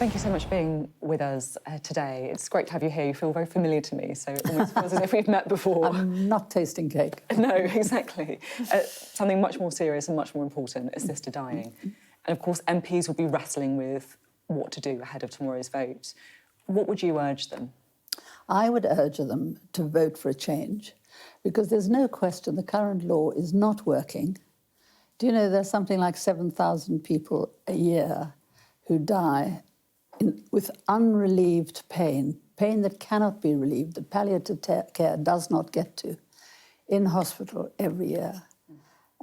Thank you so much for being with us today. It's great to have you here. You feel very familiar to me, so it almost feels as if we've met before. I'm not tasting cake. No, exactly. Something much more serious and much more important, assisted dying. And of course, MPs will be wrestling with what to do ahead of tomorrow's vote. What would you urge them? I would urge them to vote for a change, because there's no question the current law is not working. Do you know there's something like 7,000 people a year who die with unrelieved pain, pain that cannot be relieved, that palliative care does not get to, in hospital every year.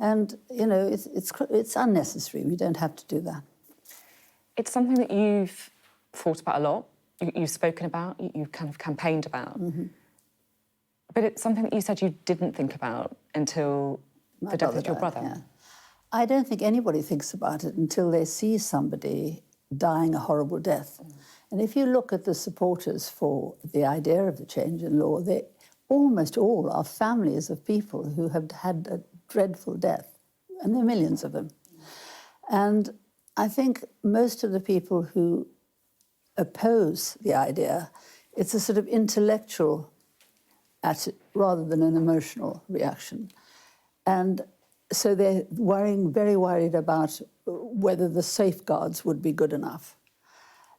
And, you know, it's unnecessary. We don't have to do that. It's something that you've thought about a lot, you've spoken about, you've kind of campaigned about. Mm-hmm. But it's something that you said you didn't think about until the death of your brother. Yeah. I don't think anybody thinks about it until they see somebody dying a horrible death. And if you look at the supporters for the idea of the change in law, they almost all are families of people who have had a dreadful death, and there are millions of them. And I think most of the people who oppose the idea, it's a sort of intellectual rather than an emotional reaction. And so they're very worried about whether the safeguards would be good enough.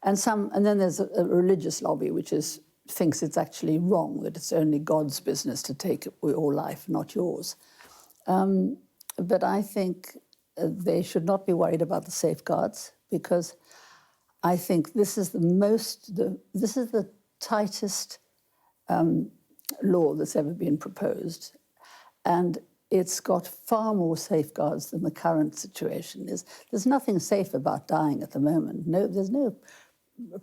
And then there's a religious lobby which thinks it's actually wrong, that it's only God's business to take your life, not yours. But I think they should not be worried about the safeguards, because I think this is the tightest law that's ever been proposed, and it's got far more safeguards than the current situation is. There's nothing safe about dying at the moment. There's no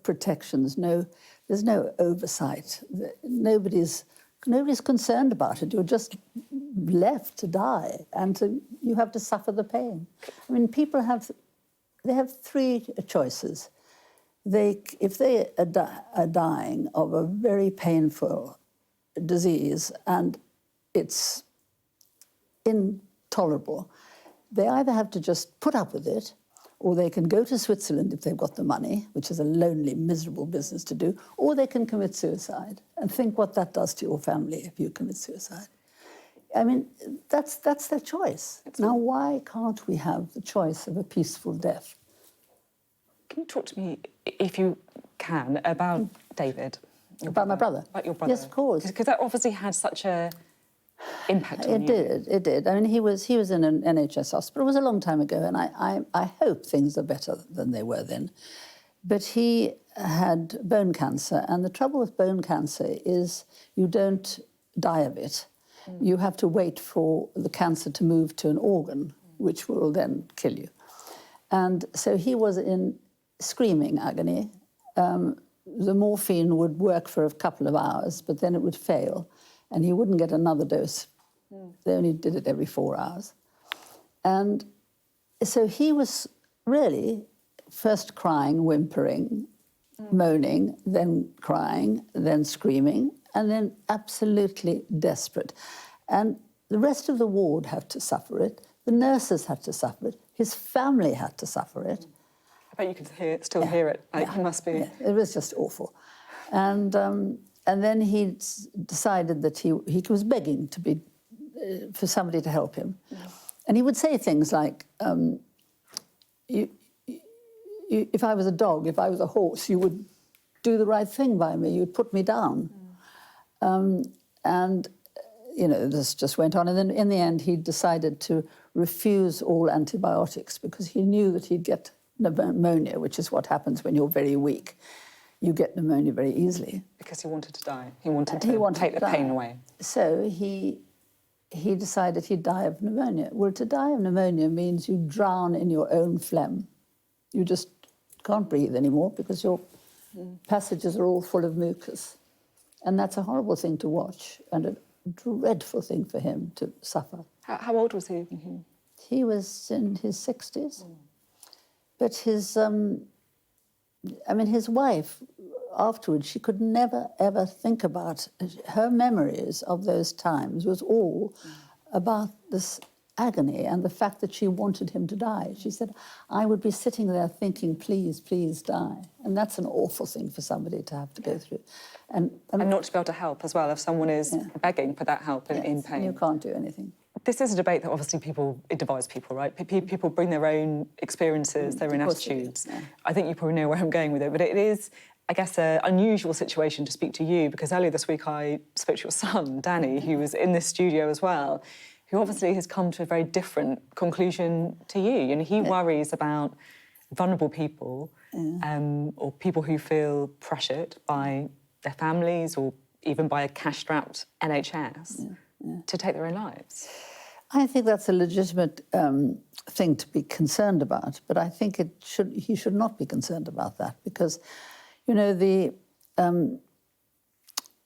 protections. There's no oversight. Nobody's concerned about it. You're just left to die, and you have to suffer the pain. I mean, people have three choices. If they are dying of a very painful disease and it's intolerable, they either have to just put up with it, or they can go to Switzerland if they've got the money, which is a lonely, miserable business to do, or they can commit suicide. And think what that does to your family if you commit suicide. I mean, that's their choice. Now, why can't we have the choice of a peaceful death? Can you talk to me, if you can, about David? About my brother? About your brother. Yes, of course. Because that obviously had such a impact on you. It did. I mean, he was in an NHS hospital. It was a long time ago, and I hope things are better than they were then. But he had bone cancer, and the trouble with bone cancer is you don't die of it. You have to wait for the cancer to move to an organ, which will then kill you. And so he was in screaming agony. The morphine would work for a couple of hours, but then it would fail, and he wouldn't get another dose. They only did it every 4 hours. And so he was really first crying, whimpering, moaning, then crying, then screaming, and then absolutely desperate. And the rest of the ward had to suffer it. The nurses had to suffer it. His family had to suffer it. I bet you can still hear it. It must be. Yeah, it was just awful. And then he decided that he was begging for somebody to help him. And he would say things like, if I was a dog, if I was a horse, you would do the right thing by me, you'd put me down. And, you know, this just went on. And then in the end, he decided to refuse all antibiotics because he knew that he'd get pneumonia, which is what happens when you're very weak. You get pneumonia very easily. Because he wanted to die. He wanted to take the pain away. So he decided he'd die of pneumonia. Well, to die of pneumonia means you drown in your own phlegm. You just can't breathe anymore because your passages are all full of mucus. And that's a horrible thing to watch and a dreadful thing for him to suffer. How old was he? He was in his 60s. But his wife, afterwards, she could never, ever think about her memories of those times was all about this agony and the fact that she wanted him to die. She said, I would be sitting there thinking, please, please die. And that's an awful thing for somebody to have to go through. And not to be able to help as well if someone is begging for that help and in pain. You can't do anything. This is a debate that obviously it divides people, right? People bring their own experiences, their own attitudes. I think you probably know where I'm going with it, but it is, I guess, an unusual situation to speak to you, because earlier this week I spoke to your son, Danny, who was in this studio as well, who obviously has come to a very different conclusion to you. And he worries about vulnerable people or people who feel pressured by their families or even by a cash-strapped NHS to take their own lives. I think that's a legitimate thing to be concerned about, but I think he should not be concerned about that, because, you know,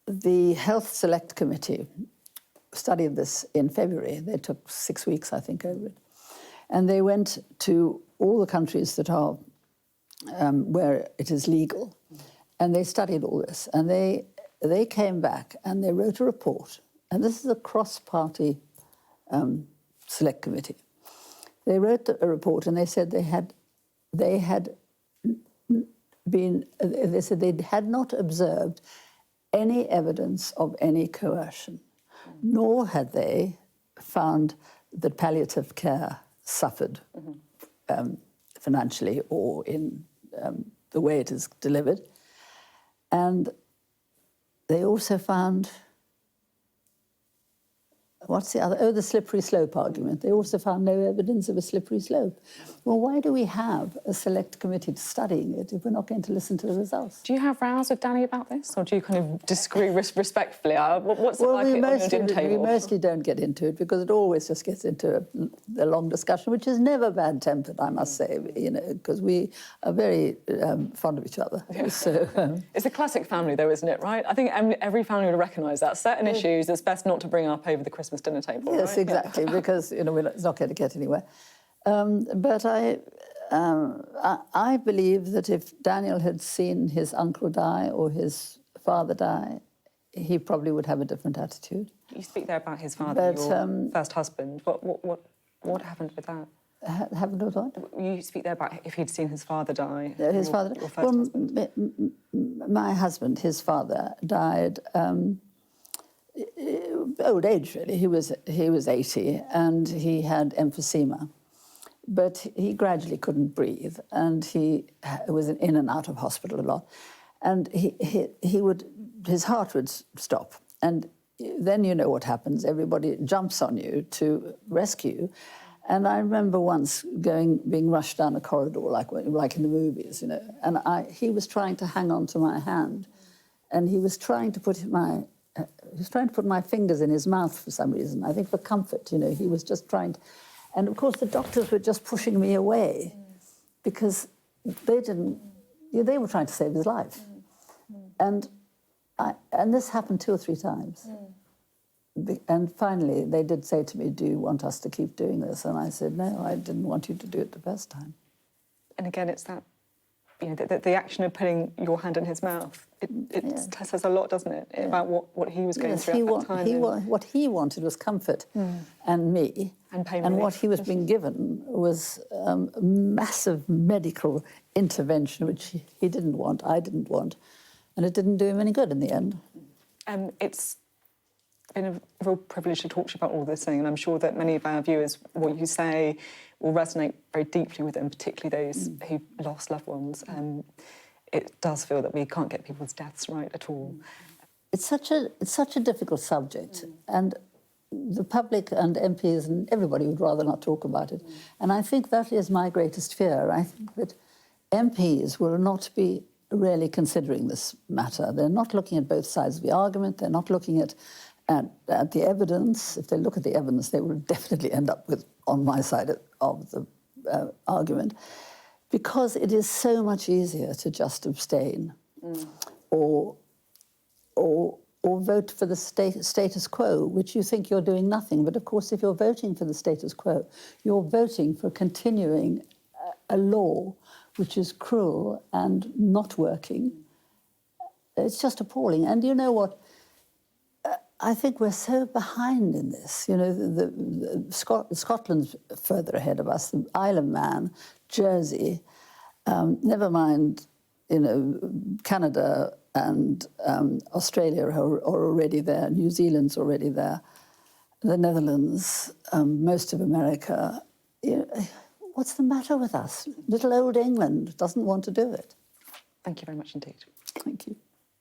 the Health Select Committee studied this in February. They took 6 weeks, I think, over it. And they went to all the countries that are where it is legal, and they studied all this. And they came back and they wrote a report. And this is a cross-party select committee. They wrote a report and they said they had not observed any evidence of any coercion, nor had they found that palliative care suffered financially or in the way it is delivered. And they also found, what's the other? Oh, the slippery slope argument. They also found no evidence of a slippery slope. Well, why do we have a select committee studying it if we're not going to listen to the results? Do you have rows with Danny about this, or do you kind of disagree respectfully? What's it like on your dinner table? We mostly don't get into it, because it always just gets into a long discussion, which is never bad-tempered, I must say, you know, because we are very fond of each other. Yeah. So, it's a classic family, though, isn't it, right? I think every family would recognise that. Certain issues it's best not to bring up over the Christmas dinner table. Yes, right? exactly, because, you know, it's not going to get anywhere. But I believe that if Daniel had seen his uncle die or his father die, he probably would have a different attitude. You speak there about his father, But, your first husband. What happened with that? Happened with what? You speak there about if he'd seen his father die. His father. Your first husband. My husband, his father, died old age, really. He was 80 and he had emphysema. But he gradually couldn't breathe, and he was in and out of hospital a lot. And his heart would stop. And then you know what happens. Everybody jumps on you to rescue. And I remember once being rushed down a corridor like in the movies, you know. And he was trying to hang on to my hand, and he was trying to put my fingers in his mouth for some reason. I think for comfort, you know. He was just trying to. And, of course, the doctors were just pushing me away because they were trying to save his life. And this happened 2 or 3 times. And finally, they did say to me, "Do you want us to keep doing this?" And I said, "No, I didn't want you to do it the first time." And again, it's that, you know, the action of putting your hand in his mouth. It says a lot, doesn't it, about what he was going through at that time. What he wanted was comfort and me. And pain and relief. what he was being given was massive medical intervention, which he didn't want, I didn't want. And it didn't do him any good in the end. It's been a real privilege to talk to you about all this thing, and I'm sure that many of our viewers, what you say will resonate very deeply with them, particularly those who lost loved ones. It does feel that we can't get people's deaths right at all. It's such a difficult subject, and the public and MPs and everybody would rather not talk about it. And I think that is my greatest fear. I think that MPs will not be really considering this matter. They're not looking at both sides of the argument. They're not looking at the evidence. If they look at the evidence, they will definitely end up on my side of the argument, because it is so much easier to just abstain or vote for the status quo, which you think you're doing nothing. But of course, if you're voting for the status quo, you're voting for continuing a law which is cruel and not working. It's just appalling. And you know what? I think we're so behind in this. You know, Scotland's further ahead of us, the Isle of Man, Jersey, never mind Canada and Australia are already there, New Zealand's already there, the Netherlands, most of America. What's the matter with us? Little old England doesn't want to do it. Thank you very much indeed. Thank you.